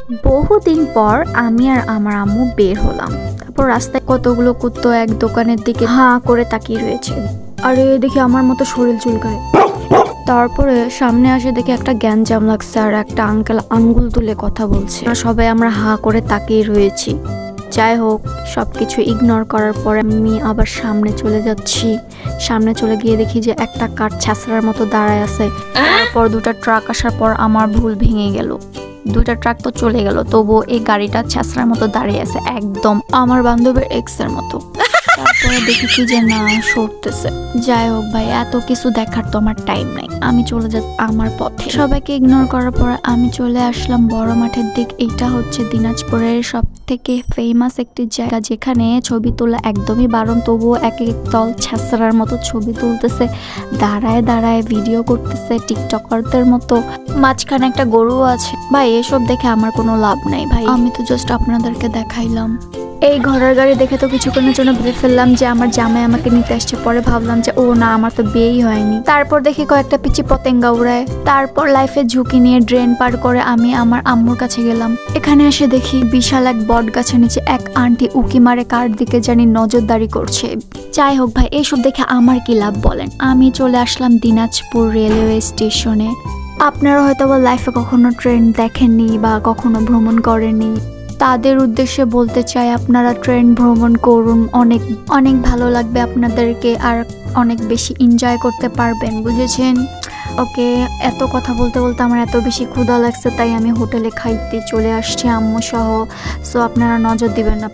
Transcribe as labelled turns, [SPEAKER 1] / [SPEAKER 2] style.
[SPEAKER 1] বহুদিন পর আমি আর আমার আম্মু বের হলাম। তারপর রাস্তায় কতগুলো কুত্তো এক দোকানের দিকে হাঁ করে তাকিয়ে রয়েছে। আরে দেখি আমার মতো শরীর চুলকায়। তারপরে সামনে আসে দেখি একটা গ্যাঞ্জাম লাগছে আর একটা আঙ্কেল আঙ্গুল তুলে কথা বলছে। সবাই আমরা হাঁ করে তাকিয়ে রয়েছি। যাই হোক, সবকিছু ইগনোর করার পরে আমি আবার সামনে চলে যাচ্ছি। সামনে চলে গিয়ে দেখি যে একটা কার ছ্যাঁচড়ার মতো দাঁড়ায় আছে। তারপর দুটা ট্রাক আসার পর আমার ভুল ভেঙে গেল। দুইটা ট্রাক তো চলে গেল, তবুও এই গাড়িটা ছ্যাঁচড়ার মতো দাঁড়িয়ে আছে, একদম আমার বান্ধবীর এক্স এর মতো। তারপরে দেখি কি যে না সরতেছে। যাই হোক ভাই, এত কিছু দেখার তো আমার টাইম নাই, আমি চলে যাব আমার পথে। সবাইকে ইগনোর করার পর আমি চলে আসলাম বড় মাঠের দিক। এটা হচ্ছে দিনাজপুরের সব থেকে ফেমাস একটি জায়গা, যেখানে ছবি তোলা একদমই বারণ, তবুও এক এক দল ছ্যাঁচড়ার মতো ছবি তুলতেছে, দাঁড়ায় দাঁড়ায় ভিডিও করতেছে টিকটকারদের মতো। মাঝখানে একটা গরু আছে। ভাই এসব দেখে আমার কোনো লাভ নাই ভাই, আমি তো জাস্ট আপনাদেরকে দেখাইলাম। এই ঘোড়ার গাড়ি দেখে তো কিছুক্ষণের জন্য ভেবে ফেললাম যে আমার জামাই আমাকে নিতে আসছে। পরে ভাবলাম যে ও না, আমার তো বিয়েই হয়নি। তারপর দেখি কয়েকটা পিচি পতেঙ্গা উড়ায়। তারপর লাইফে ঝুঁকি নিয়ে ড্রেন পার করে আমি আমার আম্মুর কাছে গেলাম। এখানে এসে দেখি বিশাল এক বট গাছের নিচে এক আন্টি উকি মারে কার দিকে জানি নজরদারি করছে। যাই হোক ভাই, এইসব দেখে আমার কি লাভ বলেন। আমি চলে আসলাম দিনাজপুর রেলওয়ে স্টেশনে। আপনারা হয়তো বা লাইফে কখনো ট্রেন দেখেননি বা কখনো ভ্রমণ করেননি, তাদের উদ্দেশ্যে বলতে চাই আপনারা ট্রেন ভ্রমণ করুন, অনেক অনেক ভালো লাগবে আপনাদেরকে আর অনেক বেশি এনজয় করতে পারবেন, বুঝেছেন? ওকে, এত কথা বলতে বলতে আমার এত বেশি ক্ষুধা লাগছে, তাই আমি হোটেলে খাইতে চলে আসছি আম্মু সহ। সো আপনারা নজর দিবেন না।